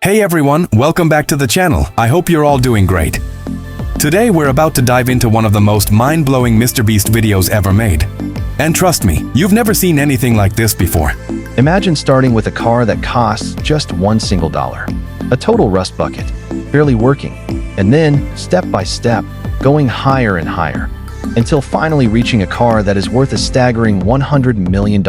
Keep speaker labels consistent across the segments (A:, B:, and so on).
A: Hey everyone, welcome back to the channel. I hope you're all doing great. Today we're about to dive into one of the most mind-blowing MrBeast videos ever made. And trust me, you've never seen anything like this before.
B: Imagine starting with a car that costs just $1 single, a total rust bucket, barely working, and then, step by step, going higher and higher, until finally reaching a car that is worth a staggering $100 million.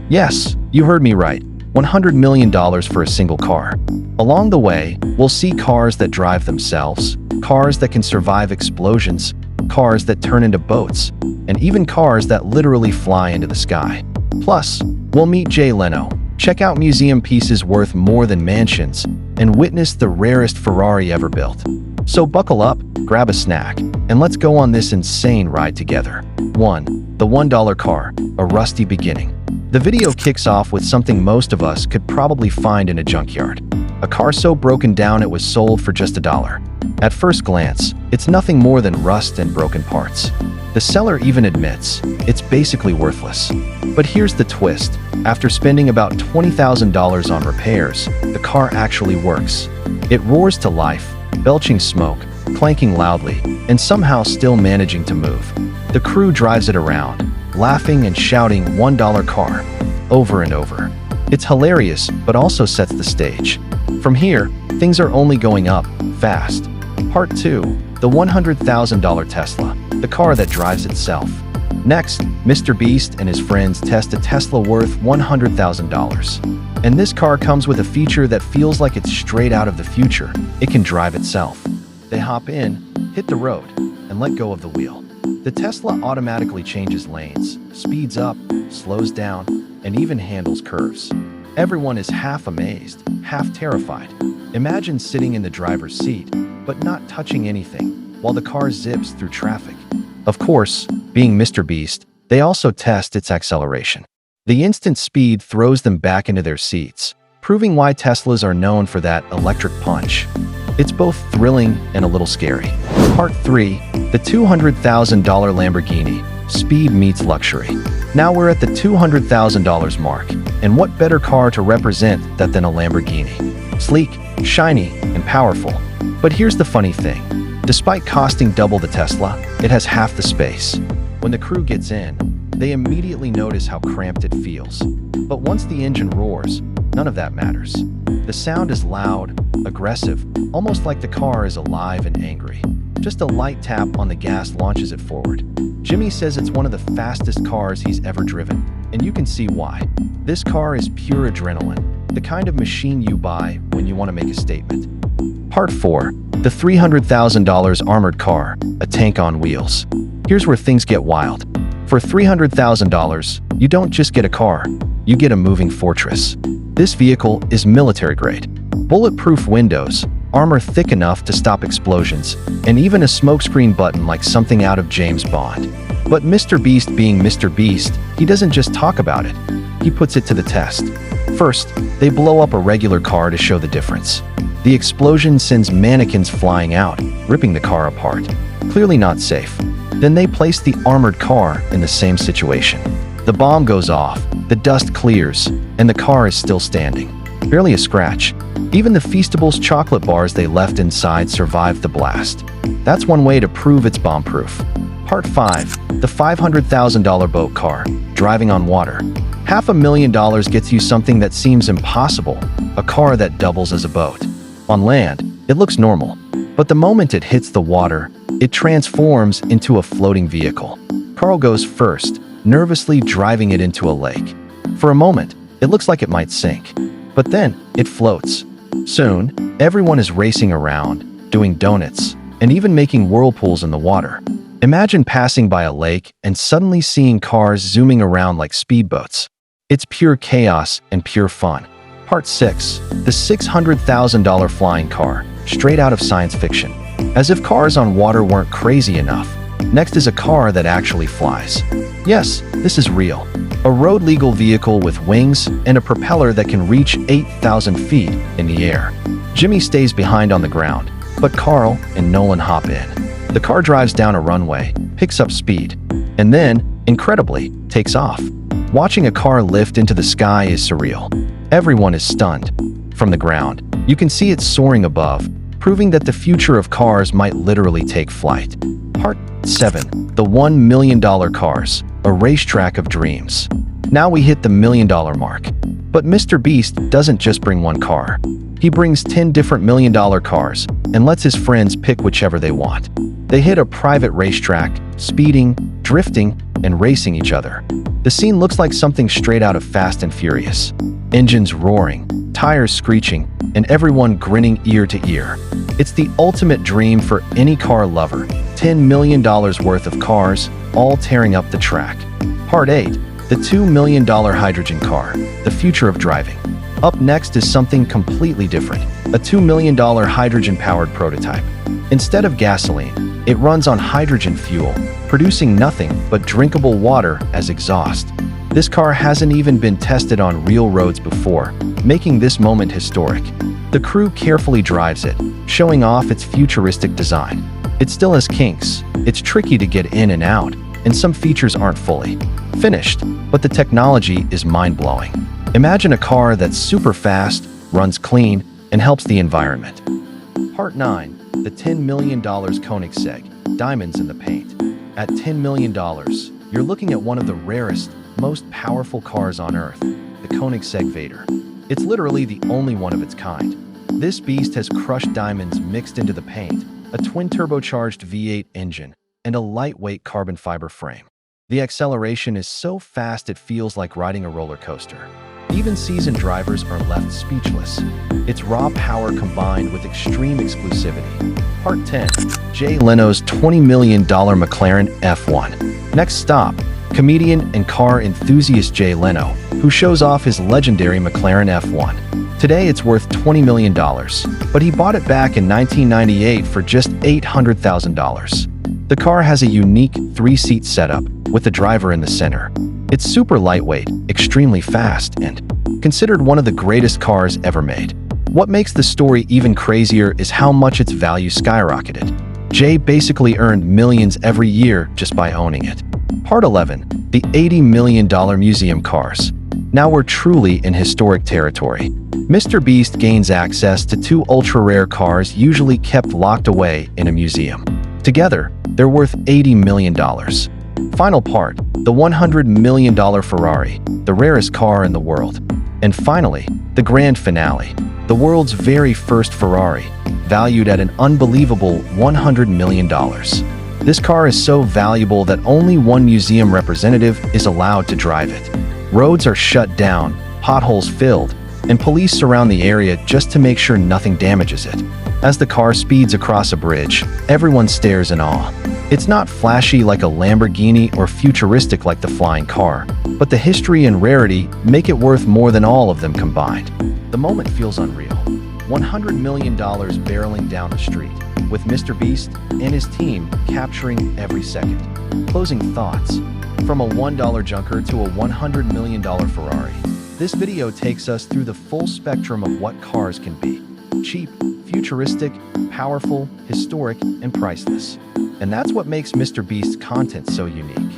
B: Yes, you heard me right, $100 million for a single car. Along the way, we'll see cars that drive themselves, cars that can survive explosions, cars that turn into boats, and even cars that literally fly into the sky. Plus, we'll meet Jay Leno, check out museum pieces worth more than mansions, and witness the rarest Ferrari ever built. So buckle up, grab a snack, and let's go on this insane ride together. 1. The $1 car, a rusty beginning. The video kicks off with something most of us could probably find in a junkyard. A car so broken down it was sold for just $1. At first glance, it's nothing more than rust and broken parts. The seller even admits it's basically worthless. But here's the twist. After spending about $20,000 on repairs, the car actually works. It roars to life, belching smoke, clanking loudly, and somehow still managing to move. The crew drives it around, laughing and shouting "$1 car" over and over. It's hilarious, but also sets the stage. From here, things are only going up, fast. Part 2. The $100,000 Tesla, the car that drives itself. Next, MrBeast and his friends test a Tesla worth $100,000. And this car comes with a feature that feels like it's straight out of the future. It can drive itself. They hop in, hit the road, and let go of the wheel. The Tesla automatically changes lanes, speeds up, slows down, and even handles curves. Everyone is half amazed, half terrified. Imagine sitting in the driver's seat, but not touching anything, while the car zips through traffic. Of course, being MrBeast, they also test its acceleration. The instant speed throws them back into their seats, proving why Teslas are known for that electric punch. It's both thrilling and a little scary. Part 3. The $200,000 Lamborghini. Speed meets luxury. Now we're at the $200,000 mark, and what better car to represent that than a Lamborghini? Sleek, shiny, and powerful. But here's the funny thing. Despite costing double the Tesla, it has half the space. When the crew gets in, they immediately notice how cramped it feels. But once the engine roars, none of that matters. The sound is loud, aggressive, almost like the car is alive and angry. Just a light tap on the gas launches it forward. Jimmy says it's one of the fastest cars he's ever driven, and you can see why. This car is pure adrenaline, the kind of machine you buy when you want to make a statement. Part 4. The $300,000 armored car, a tank on wheels. Here's where things get wild. For $300,000, you don't just get a car, you get a moving fortress. This vehicle is military-grade. Bulletproof windows, armor thick enough to stop explosions, and even a smokescreen button like something out of James Bond. But MrBeast being MrBeast, he doesn't just talk about it. He puts it to the test. First, they blow up a regular car to show the difference. The explosion sends mannequins flying out, ripping the car apart. Clearly not safe. Then they place the armored car in the same situation. The bomb goes off, the dust clears, and the car is still standing. Barely a scratch. Even the Feastables chocolate bars they left inside survived the blast. That's one way to prove it's bomb-proof. Part 5. The $500,000 boat car, driving on water. $500,000 gets you something that seems impossible, a car that doubles as a boat. On land, it looks normal. But the moment it hits the water, it transforms into a floating vehicle. Carl goes first, nervously driving it into a lake. For a moment, it looks like it might sink. But then, it floats. Soon, everyone is racing around, doing donuts, and even making whirlpools in the water. Imagine passing by a lake and suddenly seeing cars zooming around like speedboats. It's pure chaos and pure fun. Part 6. The $600,000 flying car, straight out of science fiction. As if cars on water weren't crazy enough, next is a car that actually flies. Yes, this is real. A road-legal vehicle with wings and a propeller that can reach 8,000 feet in the air. Jimmy stays behind on the ground, but Carl and Nolan hop in. The car drives down a runway, picks up speed, and then, incredibly, takes off. Watching a car lift into the sky is surreal. Everyone is stunned. From the ground, You can see it soaring above, proving that the future of cars might literally take flight. Part 7. The $1 million Cars, a racetrack of dreams. Now we hit the $1 million mark. But MrBeast doesn't just bring one car. He brings 10 different $1 million cars and lets his friends pick whichever they want. They hit a private racetrack, speeding, drifting, and racing each other. The scene looks like something straight out of Fast and Furious. Engines roaring, tires screeching, and everyone grinning ear to ear. It's the ultimate dream for any car lover. $10 million worth of cars, all tearing up the track. Part 8. The $2 million hydrogen car, the future of driving. Up next is something completely different, a $2 million hydrogen-powered prototype. Instead of gasoline, it runs on hydrogen fuel, producing nothing but drinkable water as exhaust. This car hasn't even been tested on real roads before, making this moment historic. The crew carefully drives it, showing off its futuristic design. It still has kinks, it's tricky to get in and out, and some features aren't fully finished, but the technology is mind-blowing. Imagine a car that's super fast, runs clean, and helps the environment. Part 9. The $10 million Koenigsegg, diamonds in the paint. At $10 million, you're looking at one of the rarest, most powerful cars on Earth, the Koenigsegg Vader. It's literally the only one of its kind. This beast has crushed diamonds mixed into the paint, a twin-turbocharged V8 engine, and a lightweight carbon fiber frame. The acceleration is so fast it feels like riding a roller coaster. Even seasoned drivers are left speechless. It's raw power combined with extreme exclusivity. Part 10. Jay Leno's $20 million McLaren F1. Next stop, comedian and car enthusiast Jay Leno, who shows off his legendary McLaren F1. Today it's worth $20 million, but he bought it back in 1998 for just $800,000. The car has a unique 3-seat setup with the driver in the center. It's super lightweight, extremely fast, and considered one of the greatest cars ever made. What makes the story even crazier is how much its value skyrocketed. Jay basically earned millions every year just by owning it. Part 11. The $80 million museum cars. Now we're truly in historic territory. MrBeast gains access to 2 ultra-rare cars usually kept locked away in a museum. Together, they're worth $80 million. Final part, the $100 million Ferrari, the rarest car in the world. And finally, the grand finale, the world's very first Ferrari, valued at an unbelievable $100 million. This car is so valuable that only one museum representative is allowed to drive it. Roads are shut down, potholes filled, and police surround the area just to make sure nothing damages it. As the car speeds across a bridge, everyone stares in awe. It's not flashy like a Lamborghini or futuristic like the flying car, but the history and rarity make it worth more than all of them combined. The moment feels unreal. $100 million barreling down the street, with MrBeast and his team capturing every second. Closing thoughts. From a $1 junker to a $100 million Ferrari, this video takes us through the full spectrum of what cars can be. Cheap, futuristic, powerful, historic, and priceless. And that's what makes MrBeast's content so unique.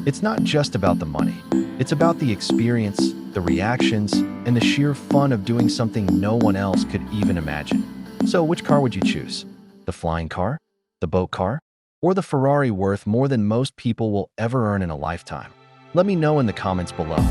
B: It's not just about the money. It's about the experience, the reactions, and the sheer fun of doing something no one else could even imagine. So which car would you choose? The flying car? The boat car? Or the Ferrari worth more than most people will ever earn in a lifetime? Let me know in the comments below.